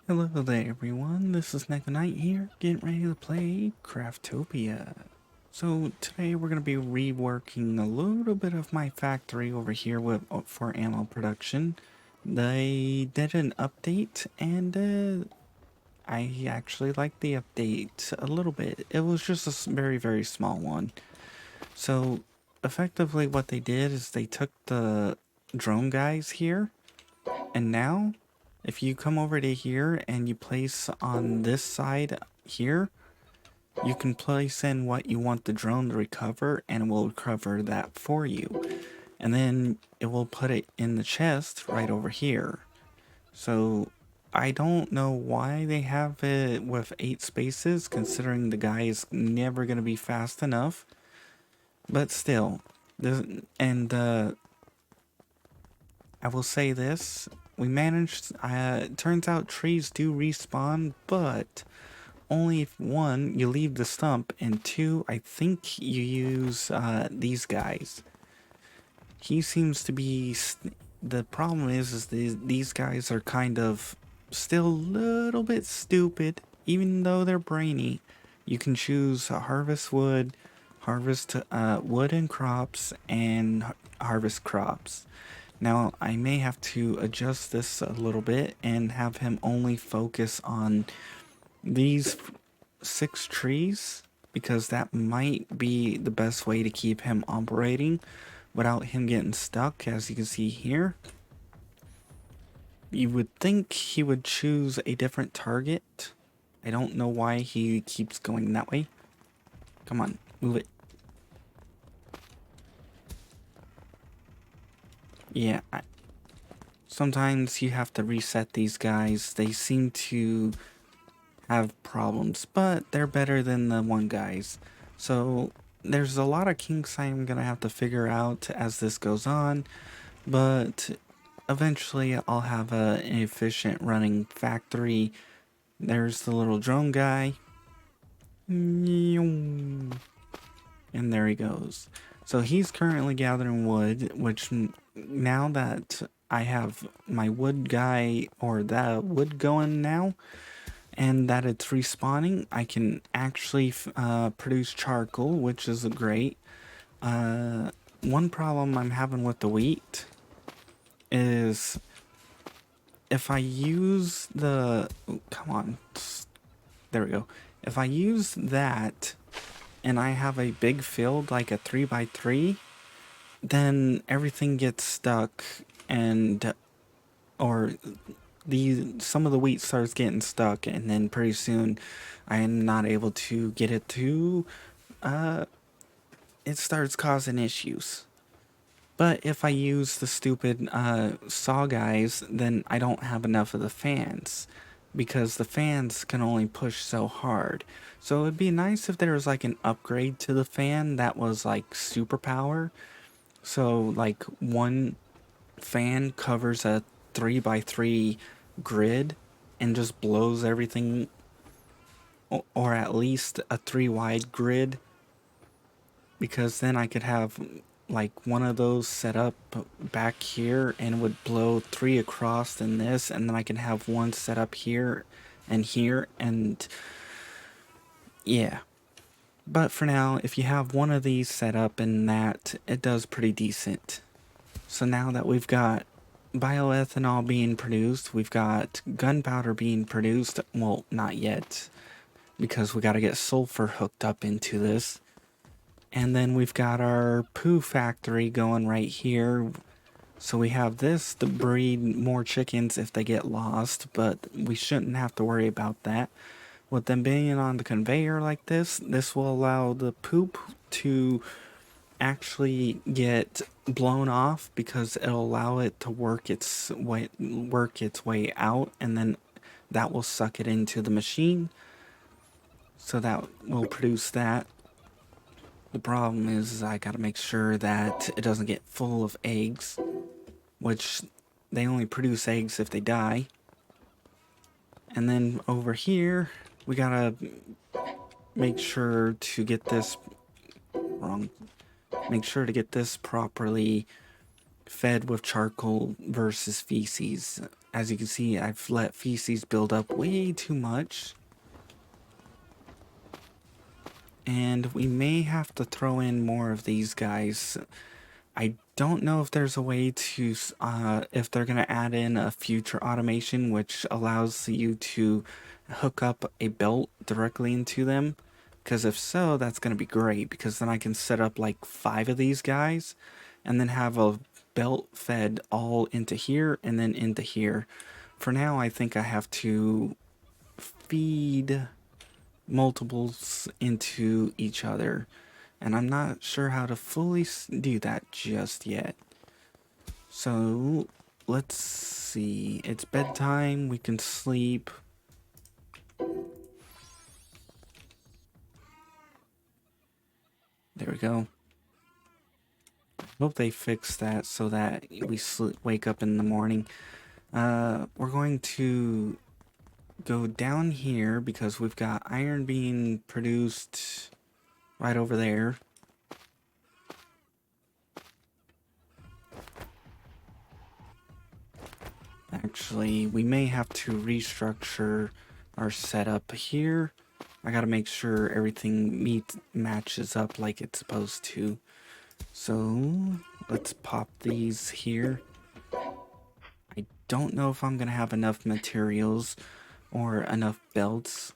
Hello there everyone, this is Neko here, getting ready to play Craftopia. So today we're going to be reworking a little bit of my factory over here for ammo production. They did an update and I actually liked the update a little bit. It was just a very small one. So effectively what they did is they took the drone guys here and now, if you come over to here and you place on this side here, you can place in what you want the drone to recover and it will recover that for you. And then it will put it in the chest right over here. So I don't know why they have it with 8 spaces considering the guy is never going to be fast enough. But still, this, and I will say this, we managed, it turns out trees do respawn, but only if one, you leave the stump, and two, I think you use these guys. He seems to be, the problem is these guys are kind of still a little bit stupid, even though they're brainy. You can choose harvest wood, harvest wood and crops, and harvest crops. Now, I may have to adjust this a little bit and have him only focus on these 6 trees because that might be the best way to keep him operating without him getting stuck, as you can see here. You would think he would choose a different target. I don't know why he keeps going that way. Come on, move it. Yeah, sometimes you have to reset these guys. They seem to have problems, but they're better than the one guys. So there's a lot of kinks I'm gonna have to figure out as this goes on, but eventually I'll have an efficient running factory. There's the little drone guy. And there he goes. So he's currently gathering wood, which now that I have my wood guy or that wood going now, and that it's respawning, I can actually produce charcoal, which is great. One problem I'm having with the wheat is if I use the... oh, come on. There we go. If I use that and I have a big field like a 3x3, then everything gets stuck and... or some of the wheat starts getting stuck, and then pretty soon I am not able to get it to it starts causing issues. But if I use the stupid saw guys, then I don't have enough of the fans because the fans can only push so hard. So it'd be nice if there was like an upgrade to the fan that was like superpower. So like one fan covers a 3x3 grid and just blows everything, or at least a 3 wide grid, because then I could have like one of those set up back here and would blow 3 across in this, and then I can have one set up here and here, and yeah. But for now, if you have one of these set up and that, it does pretty decent. So now that we've got bioethanol being produced, we've got gunpowder being produced. Well, not yet, because we got to get sulfur hooked up into this. And then we've got our poo factory going right here. So we have this to breed more chickens if they get lost, but we shouldn't have to worry about that. With them being on the conveyor like this will allow the poop to actually get blown off, because it'll allow it to work its way out, and then that will suck it into the machine, so that will produce that. The problem is I gotta make sure that it doesn't get full of eggs, which they only produce eggs if they die. And then over here we gotta make sure to get this properly fed with charcoal versus feces. As you can see, I've let feces build up way too much. And we may have to throw in more of these guys. I don't know if there's a way to, if they're going to add in a future automation which allows you to hook up a belt directly into them. Because if so, that's going to be great, because then I can set up like 5 of these guys and then have a belt fed all into here and then into here. For now, I think I have to feed multiples into each other, and I'm not sure how to fully do that just yet. So let's see, it's bedtime, we can sleep. There we go. Hope they fix that so that we wake up in the morning. We're going to go down here because we've got iron being produced right over there. Actually, we may have to restructure our setup here. I gotta make sure everything matches up like it's supposed to. So let's pop these here. I don't know if I'm gonna have enough materials or enough belts.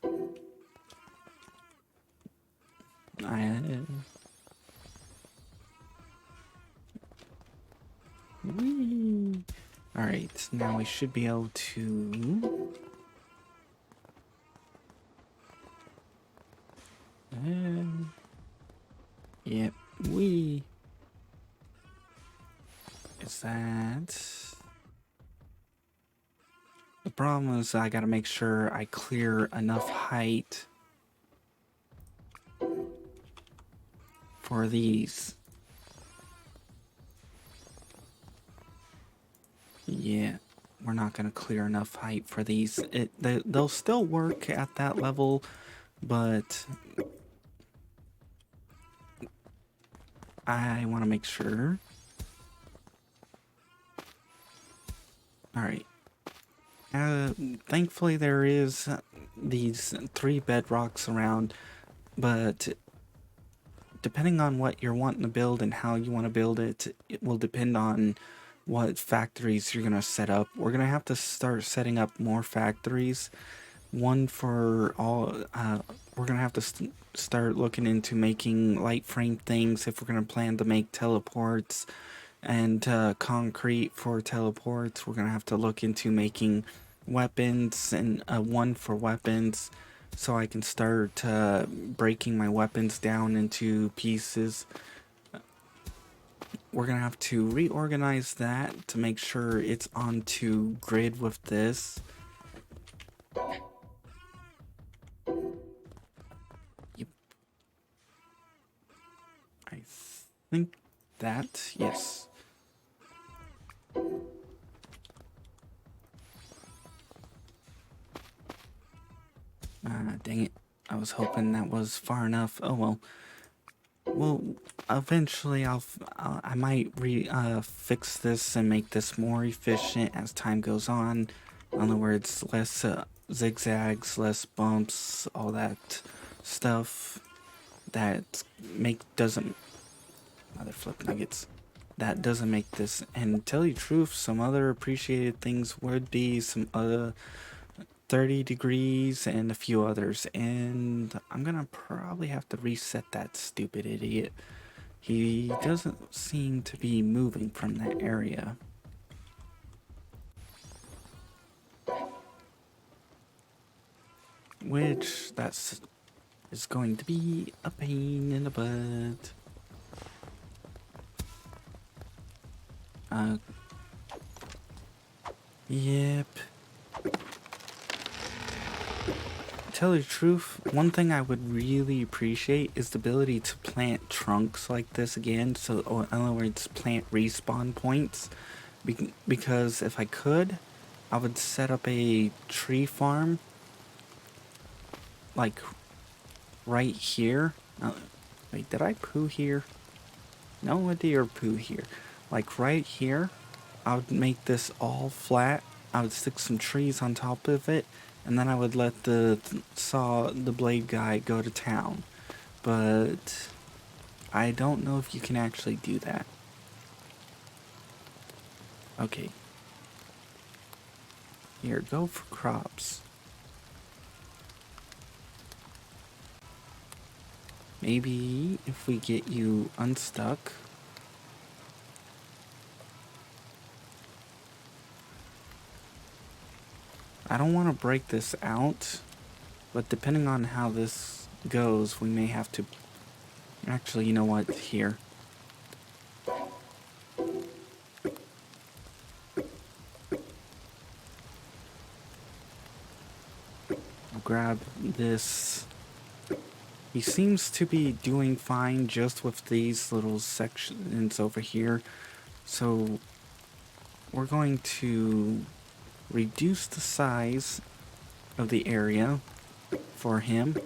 Alright, now we should be able to... Yep, is that... The problem is I gotta make sure I clear enough height for these. Yeah, we're not gonna clear enough height for these. They'll still work at that level, but I want to make sure. Alright. Thankfully there is these 3 bedrocks around, but depending on what you're wanting to build and how you want to build it, it will depend on what factories you're going to set up. We're going to have to start setting up more factories. One for all, we're going to have to start looking into making light frame things if we're going to plan to make teleports, and concrete for teleports. We're going to have to look into making weapons, and one for weapons, so I can start breaking my weapons down into pieces. We're gonna have to reorganize that to make sure it's onto grid with this. Yep. I think that, yes. Dang it. I was hoping that was far enough. Oh well. Well, eventually I might fix this and make this more efficient as time goes on. In other words, less zigzags, less bumps, all that stuff that doesn't mother flip nuggets. That doesn't make this. And tell you the truth, some other appreciated things would be some 30 degrees and a few others, and I'm gonna probably have to reset that stupid idiot. He doesn't seem to be moving from that area. Which is going to be a pain in the butt. Yep. Tell you the truth, one thing I would really appreciate is the ability to plant trunks like this again. So, or in other words, plant respawn points. Because if I could, I would set up a tree farm like right here. Wait, did I poo here? No, I did poo here. Like right here, I would make this all flat. I would stick some trees on top of it, and then I would let the blade guy go to town. But I don't know if you can actually do that. Okay. Here, go for crops. Maybe if we get you unstuck. I don't want to break this out, but depending on how this goes, we may have to... Actually, you know what? Here. I'll grab this. He seems to be doing fine just with these little sections over here. So we're going to reduce the size of the area for him,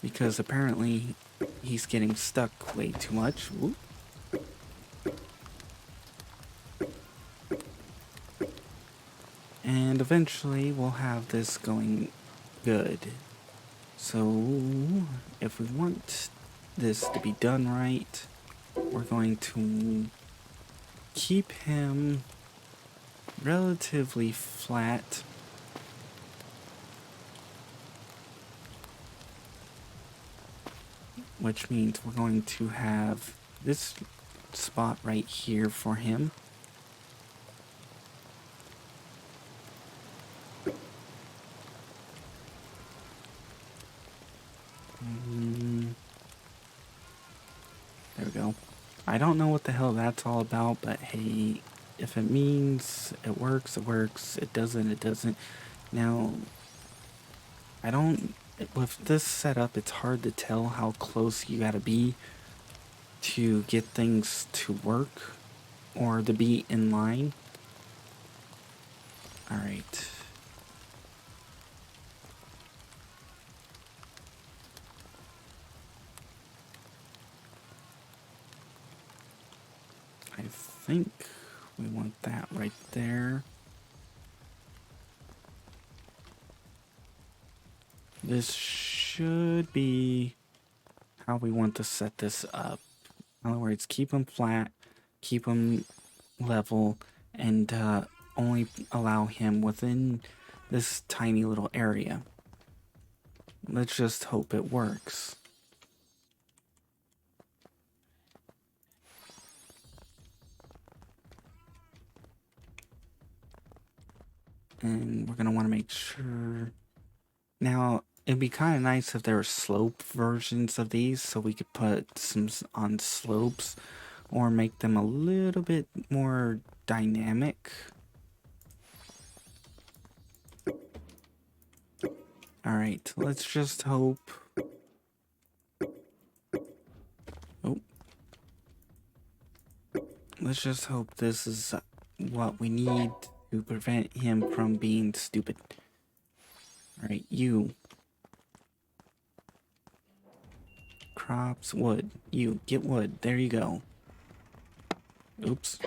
because apparently he's getting stuck way too much. Whoop. And eventually we'll have this going good. So if we want this to be done right, we're going to keep him relatively flat. Which means we're going to have this spot right here for him. There we go. I don't know what the hell that's all about, but hey, if it means it works, it works. It doesn't, it doesn't. Now, I don't... With this setup, it's hard to tell how close you gotta be to get things to work or to be in line. Alright. I think we want that right there. This should be how we want to set this up. In other words, keep them flat, keep them level, and only allow him within this tiny little area. Let's just hope it works. And we're going to want to make sure... Now, it'd be kind of nice if there were slope versions of these, so we could put some on slopes or make them a little bit more dynamic. Alright, let's just hope... Oh. Let's just hope this is what we need to prevent him from being stupid. Alright, you. Crops, wood. You, get wood. There you go. Oops.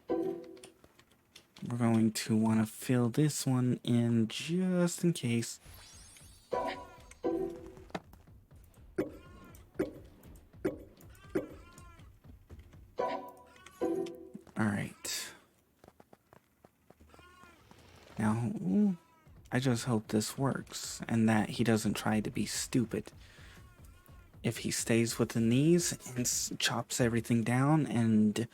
We're going to want to fill this one in just in case. Alright. Now, I just hope this works and that he doesn't try to be stupid. If he stays within these and chops everything down and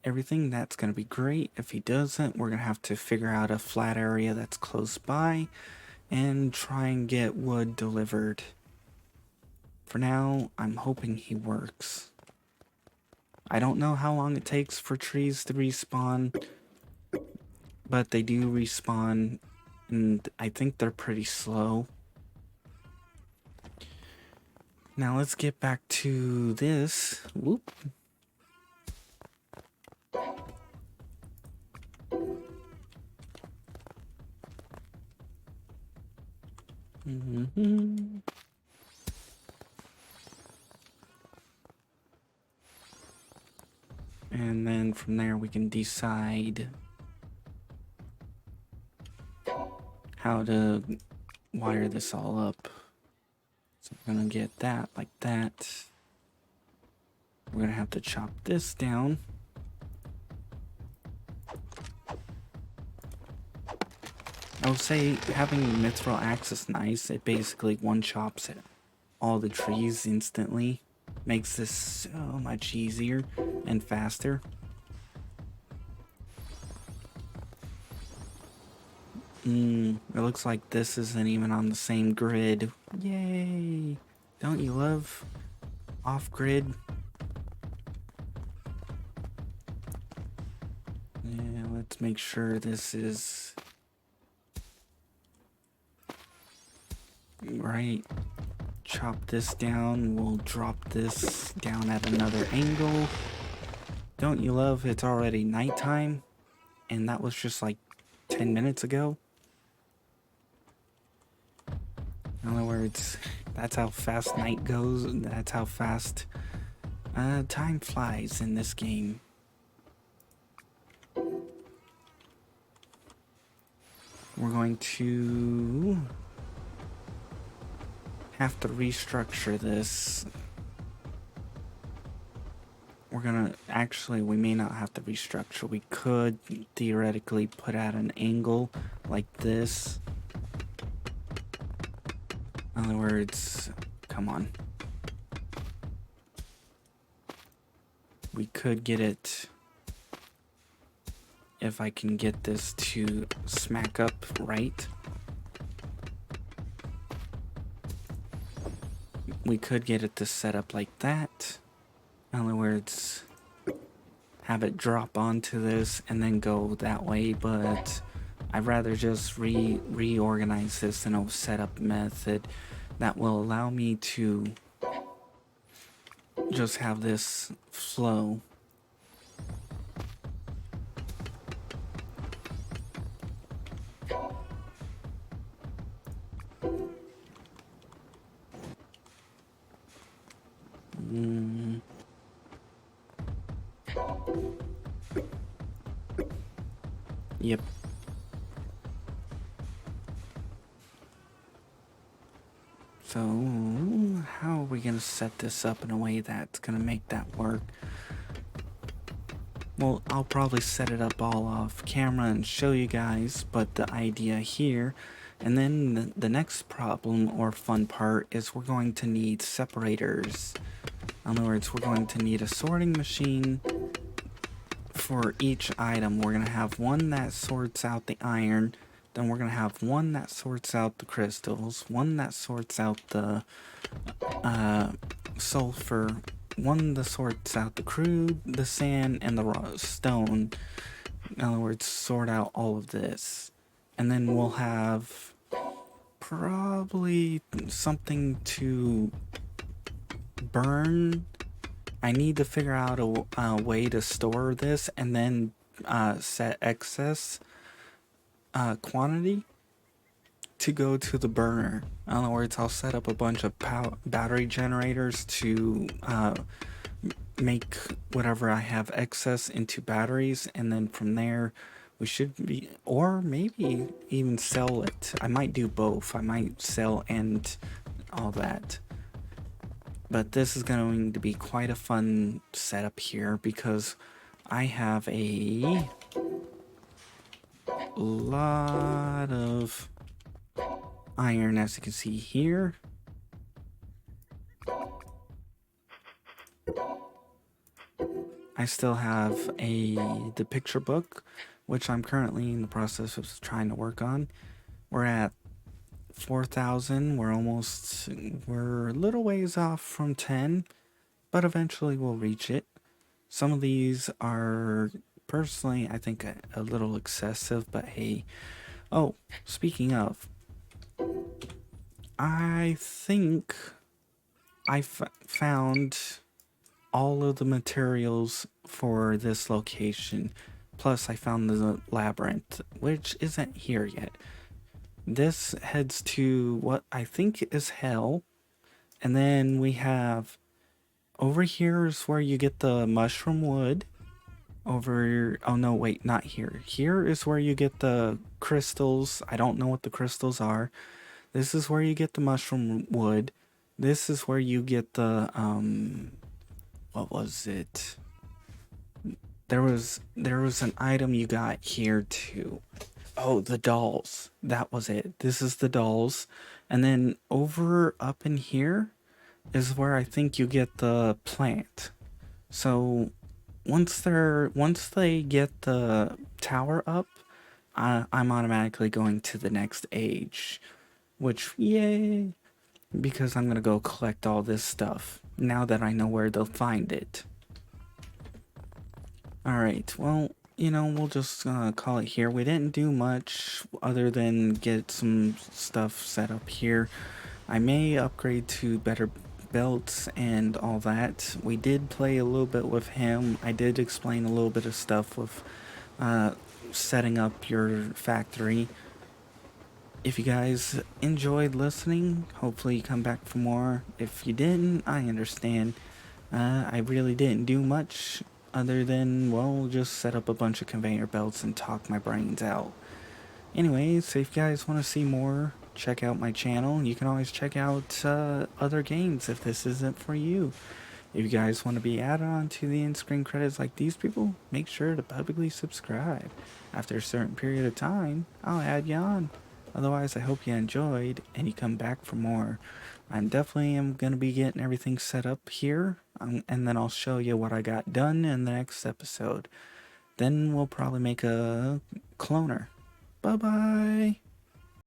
everything, that's going to be great. If he doesn't, we're going to have to figure out a flat area that's close by and try and get wood delivered. For now, I'm hoping he works. I don't know how long it takes for trees to respawn, but they do respawn, and I think they're pretty slow. Now let's get back to this. Whoop. from there we can decide how to wire this all up. So we're gonna get that like that. We're gonna have to chop this down. I would say having mithril axe is nice. It basically one-chops it. All the trees instantly. Makes this so much easier and faster. It looks like this isn't even on the same grid. Yay! Don't you love off-grid? Yeah, let's make sure this is right. Chop this down. We'll drop this down at another angle. Don't you love it's already nighttime? And that was just like 10 minutes ago. In other words, that's how fast night goes. That's how fast time flies in this game. We're going to have to restructure this. We're gonna actually, we may not have to restructure. We could theoretically put at an angle like this. In other words, come on. We could get it, if I can get this to smack up right. We could get it to set up like that. In other words, have it drop onto this and then go that way, but I'd rather just reorganize this in a setup method that will allow me to just have this flow. Yep. So, how are we gonna set this up in a way that's gonna make that work? Well, I'll probably set it up all off camera and show you guys, but the idea here, and then the next problem or fun part is we're going to need separators. In other words, we're going to need a sorting machine for each item. We're gonna have one that sorts out the iron, then we're gonna have one that sorts out the crystals, one that sorts out the sulfur, one that sorts out the crude, the sand, and the stone. In other words, sort out all of this. And then we'll have probably something to burn. I need to figure out a way to store this and then set excess quantity to go to the burner. In other words, I'll set up a bunch of battery generators to make whatever I have excess into batteries, and then from there we should be, or maybe even sell it. I might do both. I might sell and all that. But this is going to be quite a fun setup here because I have a lot of iron, as you can see here. I still have the picture book, which I'm currently in the process of trying to work on. We're at 4,000. We're a little ways off from 10, but eventually we'll reach it. Some of these are, personally, I think a little excessive, but hey. Oh, speaking of, I think I found all of the materials for this location. Plus, I found the labyrinth, which isn't here yet. This heads to what I think is hell. And then we have over here is where you get the mushroom wood. over. Oh no, wait, not here. Here is where you get the crystals. I don't know what the crystals are. This is where you get the mushroom wood. This is where you get the what was it? There was an item you got here too. Oh, the dolls. That was it. This is the dolls. And then over up in here is where I think you get the plant. So once they get the tower up, I'm automatically going to the next age, which yay, because I'm gonna go collect all this stuff now that I know where to find it. All right, well, we'll just call it here. We didn't do much other than get some stuff set up here. I may upgrade to better belts and all that. We did play a little bit with him. I did explain a little bit of stuff with uh, setting up your factory. If you guys enjoyed listening, hopefully you come back for more. If you didn't, I understand. I really didn't do much other than, well, just set up a bunch of conveyor belts and talk my brains out. Anyways, if you guys want to see more, check out my channel. You can always check out other games if this isn't for you. If you guys want to be added on to the in-screen credits like these people, make sure to publicly subscribe. After a certain period of time, I'll add you on. Otherwise, I hope you enjoyed and you come back for more. I'm definitely am going to be getting everything set up here, and then I'll show you what I got done in the next episode. Then we'll probably make a cloner. Bye-bye.